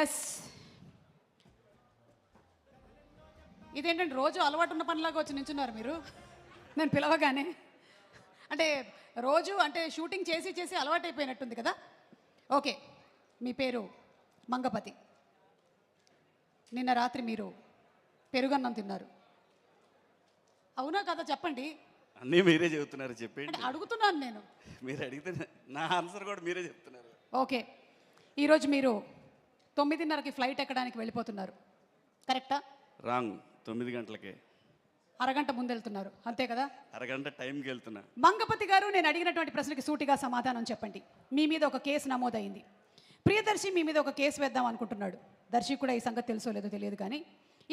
Yes, ఇదేంటంటే రోజు అలవాటు ఉన్న పనిలాగా వచ్చి నించున్నారు మీరు నేను పిలవగానే. అంటే రోజు అంటే షూటింగ్ చేసి చేసి అలవాటు అయిపోయినట్టుంది కదా. ఓకే, మీ పేరు మంగపతి. నిన్న రాత్రి మీరు పెరుగన్నం తిన్నారు, అవునా కదా? చెప్పండి. అన్నీ మీరే చెబుతున్నారు, చెప్పండి. అంటే అడుగుతున్నాను నేను, మీరు అడిగితే నా ఆన్సర్ కూడా మీరే చెప్తున్నారు. ఓకే, ఈరోజు మీరు 9:30కి ఫ్లైట్ ఎక్కడానికి వెళ్ళిపోతున్నారు, కరెక్టా? రాంగ్, 9 గంటలకే. అరగంట ముందు వెళ్తున్నారు, అంతే కదా? అరగంట టైంకి వెళ్తున్నా. మంగపతి గారు, నేను అడిగినటువంటి ప్రశ్నకి సూటిగా సమాధానం చెప్పండి. మీ మీద ఒక కేసు నమోదైంది. ప్రియదర్శి మీ మీద ఒక కేసు వేద్దాం అనుకుంటున్నాడు. దర్శి కూడా ఈ సంగతి తెలుసో లేదో తెలియదు, కానీ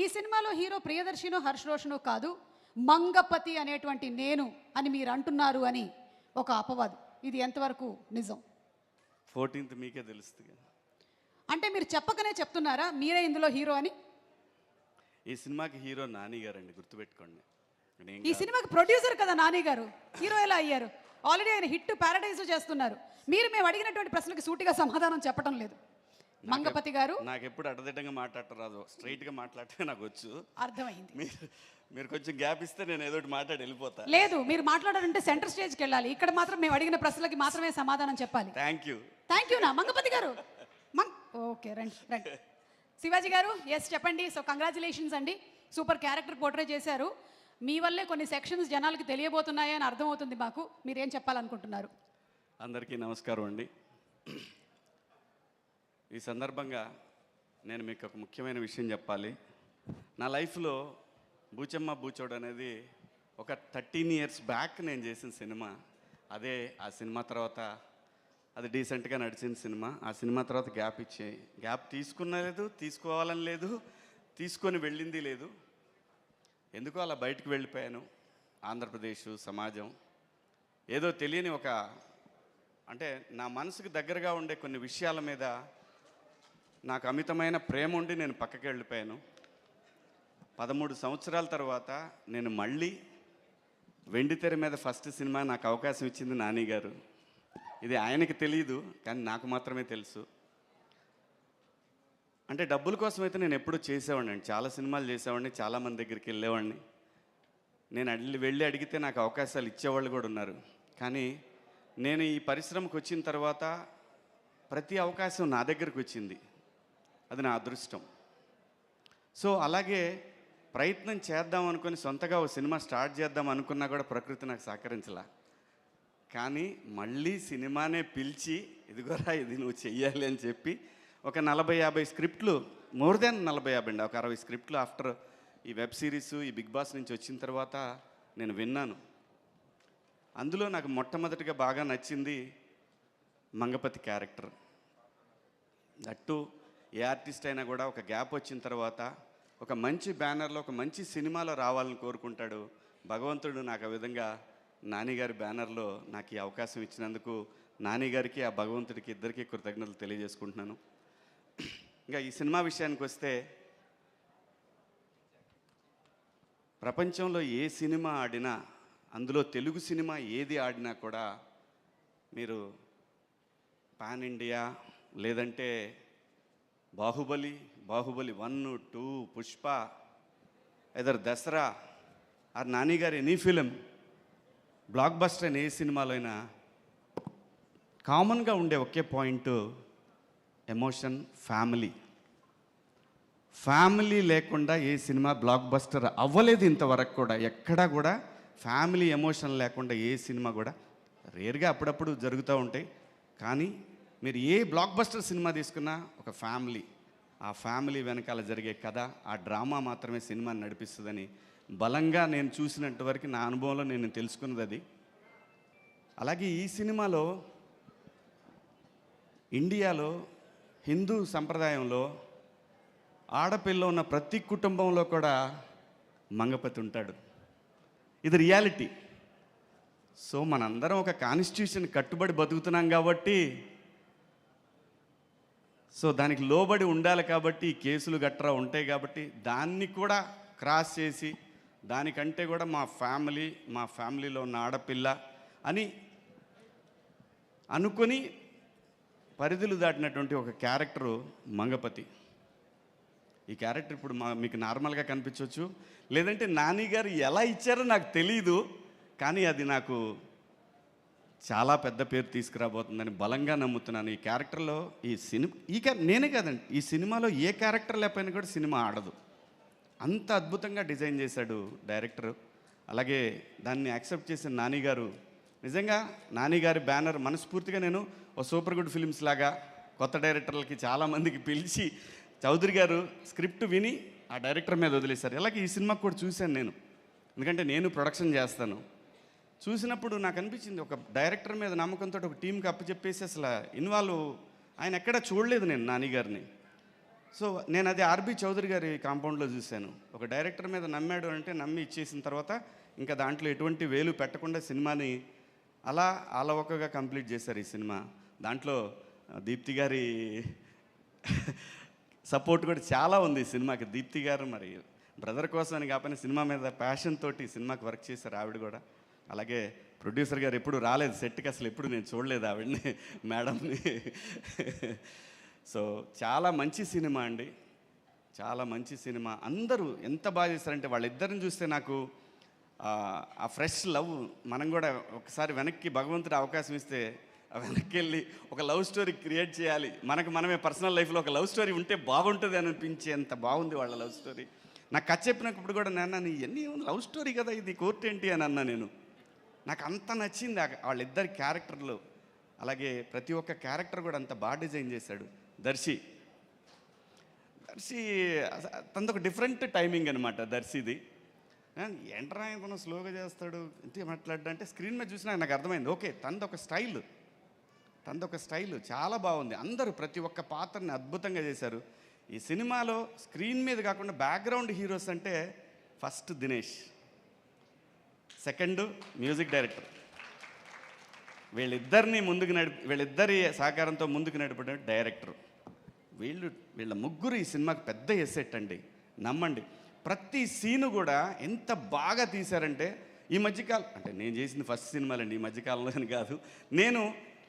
ఈ సినిమాలో హీరో ప్రియదర్శినో హర్ష్ రోషనో కాదు, మంగపతి అనేటువంటి నేను అని మీరు అంటున్నారు అని ఒక అపవాదు. ఇది ఎంతవరకు నిజం? 14th మీకే తెలుస్తుంది. అంటే మీరు చెప్పకనే చెప్తున్నారా మీరే ఇందులో హీరో అని? ఈ సినిమాకి హీరో నాని గారండి, గుర్తుపెట్టుకోండి. ఈ సినిమాకి ప్రొడ్యూసర్ కదా నాని గారు, హీరో ఎలా అయ్యారు? ఆల్రెడీ ఆయన హిట్ పారడైజ్ చేస్తున్నారు. మీరు మేము అడిగినటువంటి ప్రశ్నలకు సూటిగా సమాధానం చెప్పడం లేదు. మంగపతి గారు, నాకు ఎప్పుడు అడ్డదిడ్డంగా మాట్లాడటం రాదు, స్ట్రైట్గా మాట్లాడితే నాకు వచ్చు. అర్థమైంది. మీరు కొంచెం గ్యాప్ ఇస్తే నేను ఏదో మాట్లాడి వెళ్ళిపోతా. లేదు, మీరు మాట్లాడాలంటే సెంటర్ స్టేజ్కి వెళ్ళాలి. ఇక్కడ మాత్రం మేము అడిగిన ప్రశ్నలకి మాత్రమే సమాధానం చెప్పాలి. థ్యాంక్ యూ నా మంగపతి గారు. ఓకే, రండి రండి. శివాజీ గారు, ఎస్ చెప్పండి. సో కంగ్రాచులేషన్స్ అండి, సూపర్ క్యారెక్టర్ పోర్ట్రే చేశారు. మీ వల్లే కొన్ని సెక్షన్స్ జనాలకి తెలియబోతున్నాయి అని అర్థమవుతుంది మాకు. మీరేం చెప్పాలనుకుంటున్నారు? అందరికీ నమస్కారం అండి. ఈ సందర్భంగా నేను మీకు ఒక ముఖ్యమైన విషయం చెప్పాలి. నా లైఫ్లో బూచమ్మ బూచోడు అనేది ఒక 13 years బ్యాక్ నేను చేసిన సినిమా. అదే ఆ సినిమా తర్వాత అది డీసెంట్గా నడిచిన సినిమా. ఆ సినిమా తర్వాత గ్యాప్ తీసుకున్న లేదు, తీసుకోవాలని లేదు, తీసుకొని వెళ్ళింది లేదు. ఎందుకో అలా బయటకు వెళ్ళిపోయాను. ఆంధ్రప్రదేశ్ సమాజం ఏదో తెలియని ఒక అంటే నా మనసుకు దగ్గరగా ఉండే కొన్ని విషయాల మీద నాకు అమితమైన ప్రేమ ఉండి నేను పక్కకి వెళ్ళిపోయాను. 13 సంవత్సరాల తర్వాత నేను మళ్ళీ వెండితెర మీద ఫస్ట్ సినిమా నాకు అవకాశం ఇచ్చింది నాని గారు. ఇది ఆయనకి తెలియదు, కానీ నాకు మాత్రమే తెలుసు. అంటే డబ్బుల కోసం అయితే నేను ఎప్పుడూ చేసేవాడిని అండి, చాలా సినిమాలు చేసేవాడిని, చాలామంది దగ్గరికి వెళ్ళేవాడిని. నేను వెళ్ళి అడిగితే నాకు అవకాశాలు ఇచ్చేవాళ్ళు కూడా ఉన్నారు. కానీ నేను ఈ పరిశ్రమకు వచ్చిన తర్వాత ప్రతి అవకాశం నా దగ్గరకు వచ్చింది, అది నా అదృష్టం. సో అలాగే ప్రయత్నం చేద్దాం అనుకుని సొంతగా ఒక సినిమా స్టార్ట్ చేద్దాం అనుకున్నా కూడా ప్రకృతి నాకు సహకరించలా. కానీ మళ్ళీ సినిమానే పిలిచి ఇదిగోరా ఇది నువ్వు చెయ్యాలి అని చెప్పి ఒక 40-50 స్క్రిప్ట్లు, మోర్ దాన్ 40-50 అండి, ఒక 60 స్క్రిప్ట్లు ఆఫ్టర్ ఈ వెబ్ సిరీస్ ఈ బిగ్ బాస్ నుంచి వచ్చిన తర్వాత నేను విన్నాను. అందులో నాకు మొట్టమొదటిగా బాగా నచ్చింది మంగపతి క్యారెక్టర్. అట్టు ఏ ఆర్టిస్ట్ అయినా కూడా ఒక గ్యాప్ వచ్చిన తర్వాత ఒక మంచి బ్యానర్లో ఒక మంచి సినిమాలో రావాలని కోరుకుంటాడు. భగవంతుడు నాకు ఆ విధంగా నానిగారి బ్యానర్లో నాకు ఈ అవకాశం ఇచ్చినందుకు నానిగారికి ఆ భగవంతుడికి ఇద్దరికీ కృతజ్ఞతలు తెలియజేసుకుంటున్నాను. ఇంకా ఈ సినిమా విషయానికి వస్తే, ప్రపంచంలో ఏ సినిమా ఆడినా, అందులో తెలుగు సినిమా ఏది ఆడినా కూడా మీరు పాన్ ఇండియా లేదంటే బాహుబలి 1, 2, పుష్ప, ఎదర్ దసరా ఆర్ నాని గారి ఎనీ ఫిలిం, బ్లాక్ బస్టర్ అయిన ఏ సినిమాలో అయినా కామన్గా ఉండే ఒకే పాయింట్ ఎమోషన్, ఫ్యామిలీ లేకుండా ఏ సినిమా బ్లాక్ బస్టర్ అవ్వలేదు ఇంతవరకు కూడా. ఎక్కడా కూడా ఫ్యామిలీ ఎమోషన్ లేకుండా ఏ సినిమా కూడా, రేర్గా అప్పుడప్పుడు జరుగుతూ ఉంటాయి. కానీ మీరు ఏ బ్లాక్ బస్టర్ సినిమా తీసుకున్నా ఒక ఫ్యామిలీ, ఆ ఫ్యామిలీ వెనకాల జరిగే కథ, ఆ డ్రామా మాత్రమే సినిమాని నడిపిస్తుందని బలంగా నేను చూసినంత వరకు నా అనుభవంలో నేను తెలుసుకున్నది అది. అలాగే ఈ సినిమాలో ఇండియాలో హిందూ సంప్రదాయంలో ఆడపిల్ల ఉన్న ప్రతి కుటుంబంలో కూడా మంగపతి ఉంటాడు. ఇది రియాలిటీ. సో మనందరం ఒక కాన్స్టిట్యూషన్ కట్టుబడి బతుకుతున్నాం కాబట్టి, సో దానికి లోబడి ఉండాలి కాబట్టి ఈ కేసులు గట్రా ఉంటాయి కాబట్టి దాన్ని కూడా క్రాస్ చేసి దానికంటే కూడా మా ఫ్యామిలీలో ఉన్న ఆడపిల్ల అని అనుకొని పరిధులు దాటినటువంటి ఒక క్యారెక్టరు మంగపతి. ఈ క్యారెక్టర్ ఇప్పుడు మీకు నార్మల్గా కనిపించవచ్చు, లేదంటే నాని గారు ఎలా ఇచ్చారో నాకు తెలీదు, కానీ అది నాకు చాలా పెద్ద పేరు తీసుకురాబోతుందని బలంగా నమ్ముతున్నాను. ఈ క్యారెక్టర్లో నేనే కాదండి, ఈ సినిమాలో ఏ క్యారెక్టర్ లేకపోయినా కూడా సినిమా ఆడదు. అంత అద్భుతంగా డిజైన్ చేశాడు డైరెక్టర్. అలాగే దాన్ని యాక్సెప్ట్ చేసిన నాని గారు, నిజంగా నాని గారి బ్యానర్ మనస్ఫూర్తిగా నేను ఓ సూపర్ గుడ్ ఫిలిమ్స్ లాగా కొత్త డైరెక్టర్లకి చాలామందికి పిలిచి చౌదరి గారు స్క్రిప్ట్ విని ఆ డైరెక్టర్ మీద వదిలేశారు. అలాగే ఈ సినిమాకి కూడా చూశాను నేను, ఎందుకంటే నేను ప్రొడక్షన్ చేస్తాను. చూసినప్పుడు నాకు అనిపించింది, ఒక డైరెక్టర్ మీద నమ్మకంతో ఒక టీంకి అప్పచెప్పేసి అసలు ఆయన ఎక్కడా చూడలేదు నేను నాని గారిని. సో నేను అది ఆర్బి చౌదరి గారి కాంపౌండ్లో చూశాను. ఒక డైరెక్టర్ మీద నమ్మాడు అంటే నమ్మి ఇచ్చేసిన తర్వాత ఇంకా దాంట్లో ఎటువంటి వేలు పెట్టకుండా సినిమాని అలా అలవకగా కంప్లీట్ చేశారు ఈ సినిమా. దాంట్లో దీప్తి గారి సపోర్ట్ కూడా చాలా ఉంది ఈ సినిమాకి. దీప్తి గారు మరి బ్రదర్ కోసం అని కాకపోయినా సినిమా మీద ప్యాషన్ తోటి సినిమాకి వర్క్ చేశారు ఆవిడ కూడా. అలాగే ప్రొడ్యూసర్ గారు ఎప్పుడు రాలేదు సెట్కి, అసలు ఎప్పుడు నేను చూడలేదు ఆవిడని, మేడంని. సో చాలా మంచి సినిమా అండి, చాలా మంచి సినిమా. అందరూ ఎంత బాగా చేస్తారంటే వాళ్ళిద్దరిని చూస్తే నాకు ఆ ఫ్రెష్ లవ్, మనం కూడా ఒకసారి వెనక్కి భగవంతుడు అవకాశం ఇస్తే వెనక్కి వెళ్ళి ఒక లవ్ స్టోరీ క్రియేట్ చేయాలి, మనమే పర్సనల్ లైఫ్లో ఒక లవ్ స్టోరీ ఉంటే బాగుంటుంది అని అనిపించేంత బాగుంది వాళ్ళ లవ్ స్టోరీ. నాకు కథ చెప్పినప్పుడు కూడా నీ ఎన్ని లవ్ స్టోరీ కదా ఇది, కోర్టు ఏంటి అని అన్నా నేను. నాకు అంత నచ్చింది వాళ్ళిద్దరి క్యారెక్టర్లు. అలాగే ప్రతి ఒక్క క్యారెక్టర్ కూడా అంత బాగా డిజైన్ చేశాడు దర్శి. తనది ఒక డిఫరెంట్ టైమింగ్ అనమాట దర్శిది. ఏంట్రా ఇతను స్లోగా చేస్తాడు అంటే మాట్లాడ్డా అంటే స్క్రీన్ మీద చూసినా నాకు అర్థమైంది, ఓకే తనది ఒక స్టైల్ చాలా బాగుంది. అందరూ ప్రతి ఒక్క పాత్రని అద్భుతంగా చేశారు ఈ సినిమాలో. స్క్రీన్ మీద కాకుండా బ్యాక్గ్రౌండ్ హీరోస్ అంటే first Dinesh, second music director. వీళ్ళిద్దరి సహకారంతో ముందుకు నడిపే డైరెక్టర్. వీళ్ళ ముగ్గురు ఈ సినిమాకి పెద్ద ఎసెట్ అండి, నమ్మండి. ప్రతి సీను కూడా ఎంత బాగా తీశారంటే ఈ మధ్యకాలం, అంటే నేను చేసింది ఫస్ట్ సినిమాలండి ఈ మధ్యకాలంలో అని కాదు,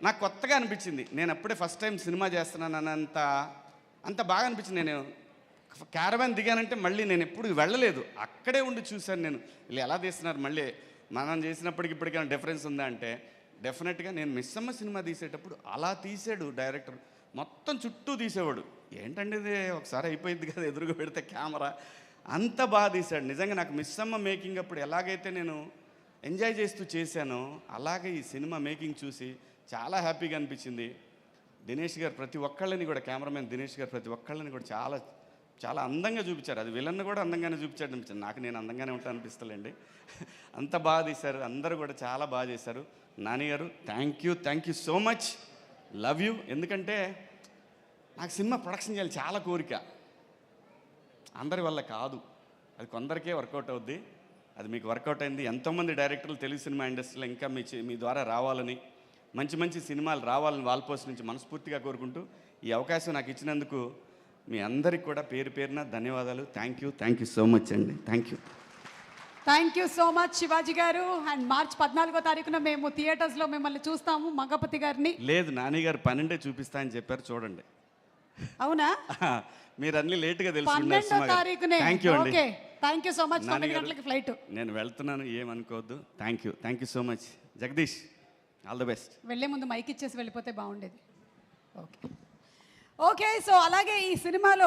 నాకు కొత్తగా అనిపించింది. నేను అప్పుడే ఫస్ట్ టైం సినిమా చేస్తున్నాను అంత బాగా అనిపించింది. నేను క్యారవాన్ దిగానంటే మళ్ళీ నేను ఎప్పుడు వెళ్ళలేదు, అక్కడే ఉండి చూశాను నేను వీళ్ళు ఎలా తీస్తున్నారు. మళ్ళీ మనం చేసినప్పటికి ఇప్పటికైనా డిఫరెన్స్ ఉందా అంటే డెఫినెట్గా. నేను మిస్సమ్మ సినిమా తీసేటప్పుడు అలా తీసాడు డైరెక్టర్, మొత్తం చుట్టూ తీసేవాడు. ఏంటంటే ఇది ఒకసారి అయిపోయింది కదా ఎదురుగా పెడితే కెమెరా, అంత బాగా తీశాడు. నిజంగా నాకు మిస్సమ్మ మేకింగ్ అప్పుడు ఎలాగైతే నేను ఎంజాయ్ చేస్తూ చేశానో అలాగే ఈ సినిమా మేకింగ్ చూసి చాలా హ్యాపీగా అనిపించింది. దినేష్ గారు ప్రతి ఒక్కళ్ళని కూడా, కెమెరామెన్ దినేష్ గారు ప్రతి ఒక్కళ్ళని కూడా చాలా చాలా అందంగా చూపించారు. అది విలన్ కూడా అందంగానే చూపించాడు అనిపించింది నాకు. నేను అందంగానే ఉంటాను అనిపిస్తలేండి, అంత బాగా తీశారు. అందరూ కూడా చాలా బాగా చేశారు. నాని గారు thank you so much, love you. ఎందుకంటే నాకు సినిమా ప్రొడక్షన్ చేయాలి చాలా కోరిక, అందరి వల్ల కాదు, అది కొందరికే వర్కౌట్ అవుద్ది. అది మీకు వర్కౌట్ అయింది. ఎంతోమంది డైరెక్టర్లు తెలుగు సినిమా ఇండస్ట్రీలో ఇంకా మీ ద్వారా రావాలని, మంచి సినిమాలు రావాలని వాల్పోస్ట్ నుంచి మనస్ఫూర్తిగా కోరుకుంటూ ఈ అవకాశం నాకు ఇచ్చినందుకు మీ అందరికి కూడా పేరు పేరున ధన్యవాదాలు. థ్యాంక్ యూ సో మచ్ అండి. Thank you so much Shivaji గారు. అండ్ మార్చి 14వ తారీఖున మేము థియేటర్స్లో మిమ్మల్ని చూస్తాము, మంగపతి గారిని. లేదు, నాని గారు 12 చూపిస్తా అని చెప్పారు, చూడండి. అవునా? మీరు అన్ని లేట్గా 12వ తారీఖునే. థ్యాంక్ యూ అండి. Thank you so much. 9 గంటలకి ఫ్లైట్. నేను వెళ్తున్నాను, ఏమనుకోవద్దు. Thank you so much. Jagadish, all the best. వెళ్ళే ముందు మైక్ ఇచ్చేసి వెళ్ళిపోతే బాగుండేది. ఓకే సో అలాగే ఈ సినిమాలో